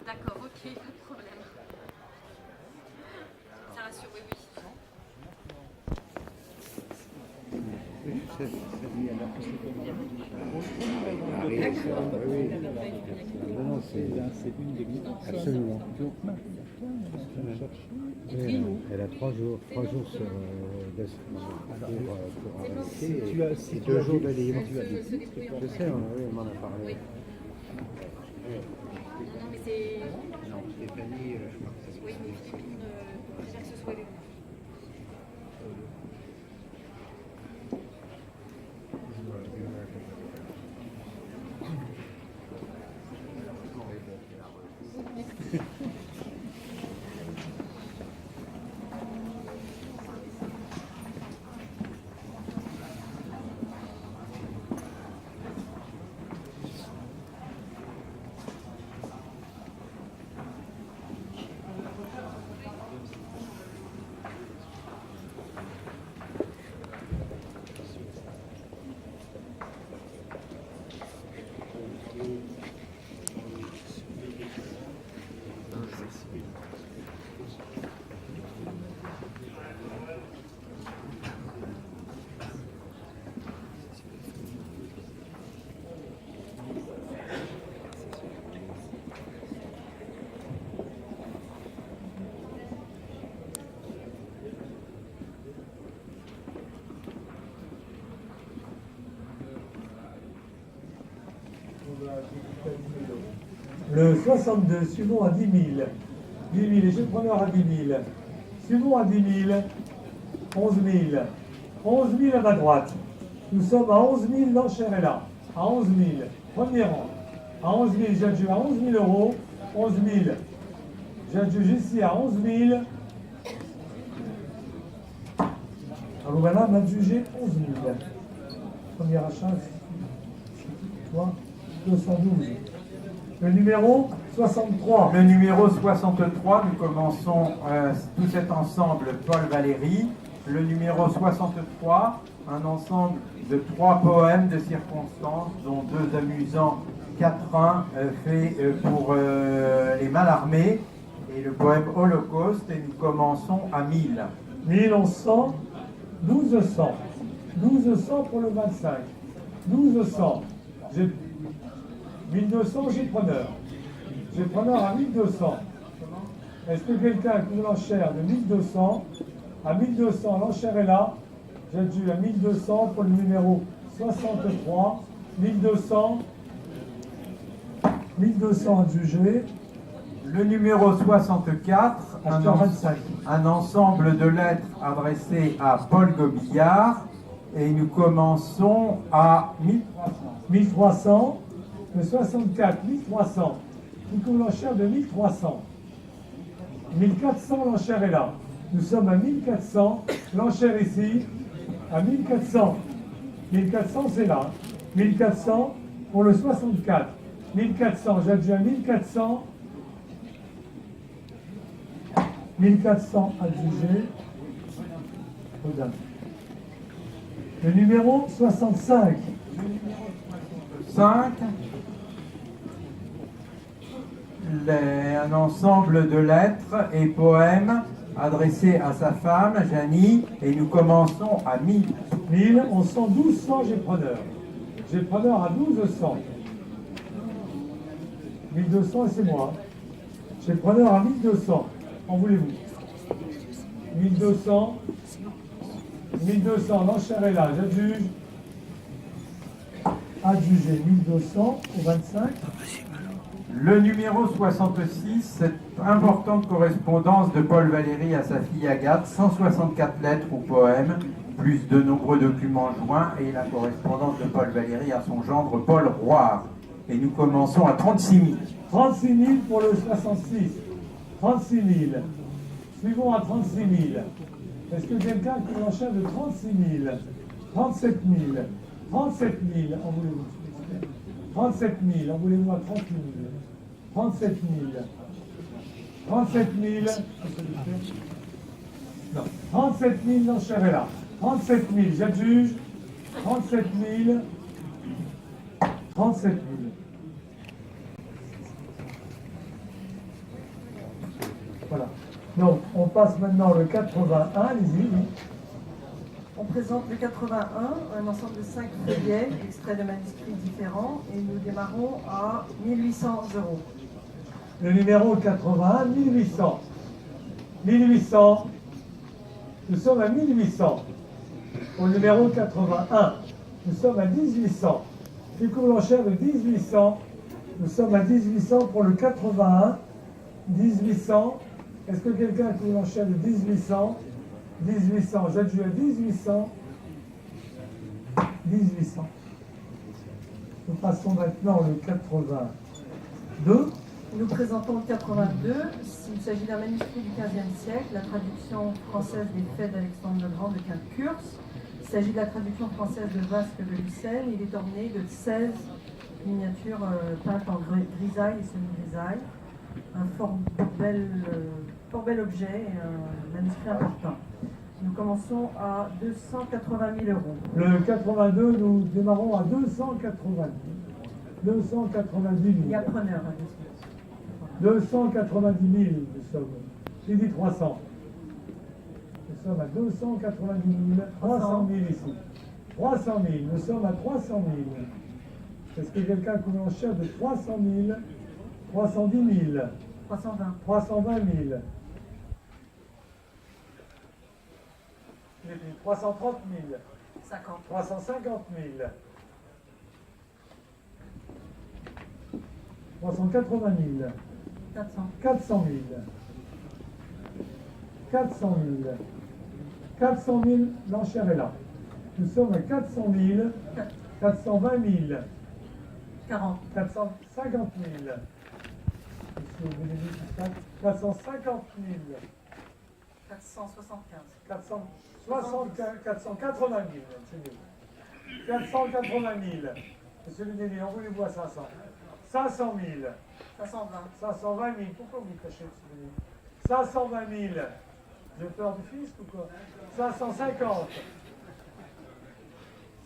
D'accord, ok, pas de problème. Ça rassure, oui, oui. C'est une des absolument. Elle a 3 jours sur pour arrêter et 2 jours de libre. Je sais, oui, on m'en a parlé. Non, mais c'est... Non, Stéphanie, je crois que c'est... Oui, mais Philippine préfère que ce soit lui. Le 62, suivons à 10 000. 10 000, et je preneur à 10 000. Suivons à 10 000. 11 000. 11 000 à ma droite. Nous sommes à 11 000, l'enchère est là. À 11 000. Premier rang. À 11 000, j'adjuge à 11 000 euros. 11 000. J'adjuge ici à 11 000. Alors voilà, m'a jugé 11 000. Premier achat, c'est toi, 212. Le numéro 63. Le numéro 63, nous commençons tout cet ensemble Paul Valéry. Le numéro 63, un ensemble de 3 poèmes de circonstances, dont 2 amusants, 4-1 fait pour les Mallarmés, et le poème Holocauste, et nous commençons à 1000. 1100, 1200. 1200 pour le 25. 1200. J'ai 1200, j'ai preneur. J'ai preneur à 1200. Est-ce que quelqu'un a une l'enchère de 1200? À 1200, l'enchère est là. J'adjuge à 1200 pour le numéro 63. 1200. 1200 adjugé. Le numéro 64, un ensemble de lettres adressées à Paul Gobillard, et nous commençons à 1300. 1300. Le 64, 1300. Nous couvre l'enchère de 1300. 1400, l'enchère est là. Nous sommes à 1400. L'enchère ici, à 1400. 1400, c'est là. 1400 pour le 64. 1400, j'adjuge à 1400. 1400 adjugé. Le numéro 65. 5, un ensemble de lettres et poèmes adressés à sa femme, Janie, et nous commençons à 1000. 1000, on sent 1200, j'ai preneur. J'ai preneur à 1200. 1200 et c'est moi. J'ai preneur à 1200. En voulez-vous? 1200. 1200, l'enchère est là, j'adjuge. Adjugé 1200 au 25. Le numéro 66, cette importante correspondance de Paul Valéry à sa fille Agathe, 164 lettres ou poèmes, plus de nombreux documents joints et la correspondance de Paul Valéry à son gendre Paul Roire. Et nous commençons à 36 000. 36 000 pour le 66. 36 000. Suivons à 36 000. Est-ce que quelqu'un qui l'enchaîne de 36 000? 37 000. 37 000. En voulez-vous? 37 000. En voulez-vous à 38 000? 37 000. 37 000. Non. 37 000, l'enchère est là. 37 000, j'adjuge. 37 000. 37 000. Voilà. Donc, on passe maintenant le 81, allez-y. Oui. On présente le 81, un ensemble de 5 feuillets, extraits de manuscrits différents, et nous démarrons à 1800 euros. Le numéro 81, 1800. 1800. Nous sommes à 1800. Au numéro 81, nous sommes à 1800. Du coup, l'enchère de 1800. Nous sommes à 1800 pour le 81. 1800. Est-ce que quelqu'un a trouvé l'enchère de 1800? 1800. J'adjuge à 1800. 1800. Nous passons maintenant le 82. Nous présentons le 82. Il s'agit d'un manuscrit du XVe siècle, la traduction française des faits d'Alexandre le Grand de Quinte-Curs. Il s'agit de la traduction française de Vasque de Lucerne. Il est orné de 16 miniatures peintes en grisaille et semi-grisaille. Un fort bel objet et un manuscrit important. Nous commençons à 280 000 euros. Le 82, nous démarrons à 290 000. 290 000. Il y a preneur à 290 000, nous sommes. J'ai dit 300. Nous sommes à 290 000. 300 000 ici. 300 000. Nous sommes à 300 000. Est-ce que quelqu'un a une enchère de 300 000? 310 000. 320. 320 000. 330 000. 50. 350 000. 380 000. 400. 400 000. 400 000. 400 000, l'enchère est là. Nous sommes à 400 000. 420 000. 40. 450 000. 450 000. 475. 480 000. C'est mieux. 480 000. Monsieur le délit, on voulez-vous à 500. 500 000. 520. 520 000. Pourquoi vous cachez, monsieur le délit? 520 000. J'ai peur du fisc ou quoi? 550.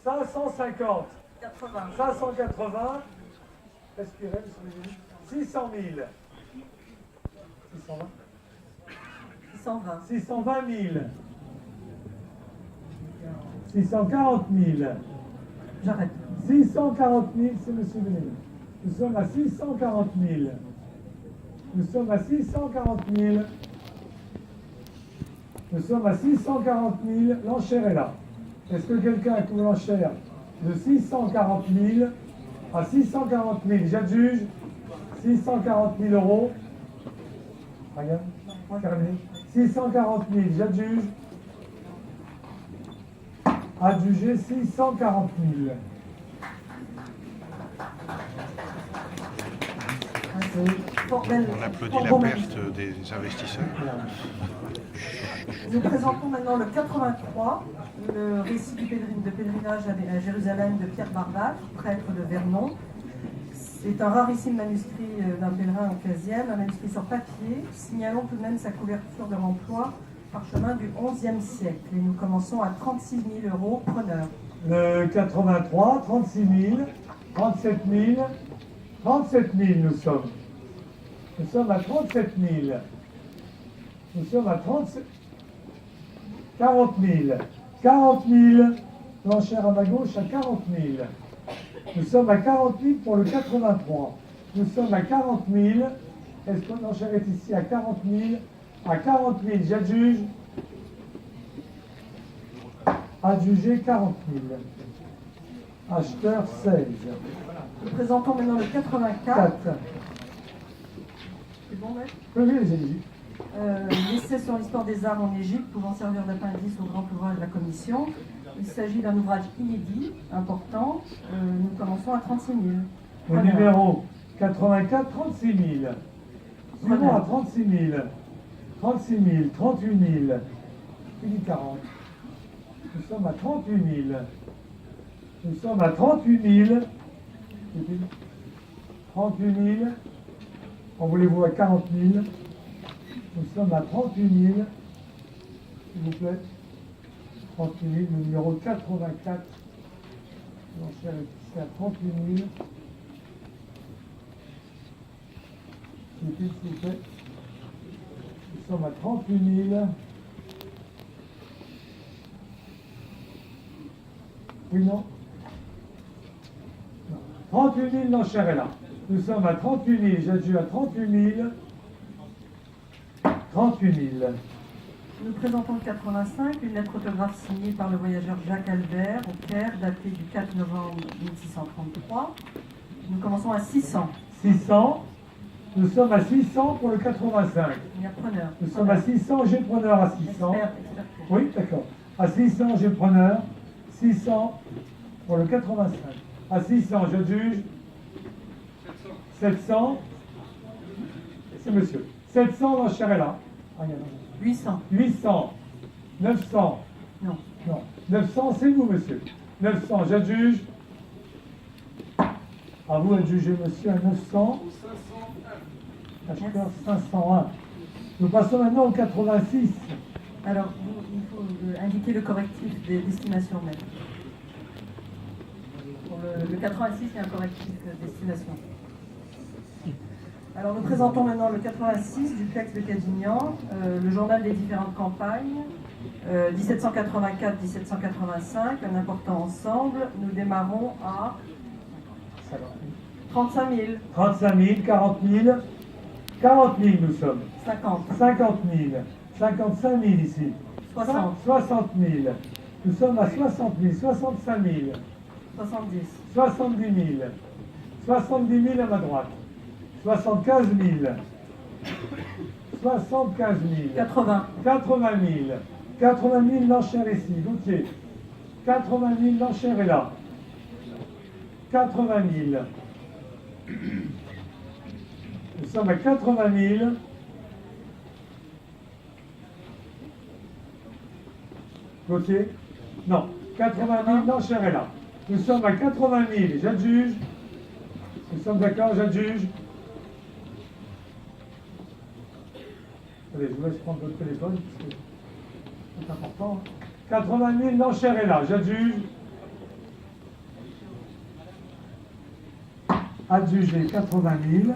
550. 80. 580. Respirez, monsieur le délit. 600 000. 620. 620. 620 000. 640 000. J'arrête. 640 000, c'est monsieur Bénédicte. Nous sommes à 640 000. Nous sommes à 640 000. Nous sommes à 640 000. L'enchère est là. Est-ce que quelqu'un a trouvé l'enchère de 640 000 à 640 000? J'adjuge 640 000 euros. Regarde. Terminé. 640 000, j'adjuge. Adjugé 640 000. On applaudit la perte des investisseurs. Nous présentons maintenant le 83, le récit du pèlerinage à Jérusalem de Pierre Barbac, prêtre de Vernon. C'est un rarissime manuscrit d'un pèlerin au XVe, un manuscrit sur papier, signalons tout de même sa couverture de remploi parchemin du XIe siècle. Et nous commençons à 36 000 euros preneur. Le 83, 36 000, 37 000, 37 000 nous sommes. Nous sommes à 37 000. Nous sommes à 37 40 000. 40 000. L'enchère à ma gauche à 40 000. Nous sommes à 40 000 pour le 83. Nous sommes à 40 000. Est-ce que l'enchère est ici à 40 000? À 40 000, j'adjuge. Adjugé 40 000. Acheteur 16. Nous présentons maintenant le 84. 4. C'est bon, maître? Oui, j'ai dit. L'essai sur l'histoire des arts en Égypte pouvant servir d'appendice au grand ouvrage de la commission. Il s'agit d'un ouvrage inédit, important. Nous commençons à 36 000. Au numéro 84, 36 000. Suivant à 36 000. 36 000, 38 000. Il dit 40. Nous sommes à 38 000. Nous sommes à 38 000. 38 000. En voulez-vous à 40 000. Nous sommes à 38 000. S'il vous plaît. 38 000, le numéro 84. L'enchère est ici à 38 000. S'il vous plaît. Nous sommes à 38 000. Oui, non? 38 000, l'enchère est là. Nous sommes à 38 000, j'adjure à 38 000. 38 000. Nous présentons le 85, une lettre autographe signée par le voyageur Jacques Albert au Caire, datée du 4 novembre 1633. Nous commençons à 600. 600. Nous sommes à 600 pour le 85. Il y a preneur. Nous sommes à 600, j'ai preneur à 600. Expert. Oui, d'accord. À 600, j'ai preneur. 600 pour le 85. À 600, je juge. 700. C'est monsieur. 700, l'enchère est là. Ah, il y a 800. 800. 900. Non. Non. 900, c'est vous, monsieur. 900, j'adjuge. À vous de juger, monsieur, à 900. Acheteur 501. Nous passons maintenant au 86. Alors, il faut indiquer le correctif d'estimation même. Pour le 86, il y a un correctif d'estimation. Alors, nous présentons maintenant le 86 du texte de Cadignan, le journal des différentes campagnes, 1784-1785, un important ensemble. Nous démarrons à 35 000. 35 000, 40 000. 40 000 nous sommes. 50. 50 000. 55 000 ici. 60. 60 000. Nous sommes à 60 000. 65 000. 70. 70 000. 70 000 à ma droite. 75 000. 75 000. 80. 80 000. 80 000 l'enchère ici. Gauthier. 80 000 l'enchère est là. 80 000. Nous sommes à 80 000. Gauthier? Non. 80 000 l'enchère est là. Nous sommes à 80 000. J'adjuge. Nous sommes d'accord, j'adjuge. Allez, je vous laisse prendre votre téléphone, parce que c'est important. 80 000, l'enchère est là, j'adjuge. Adjugé 80 000.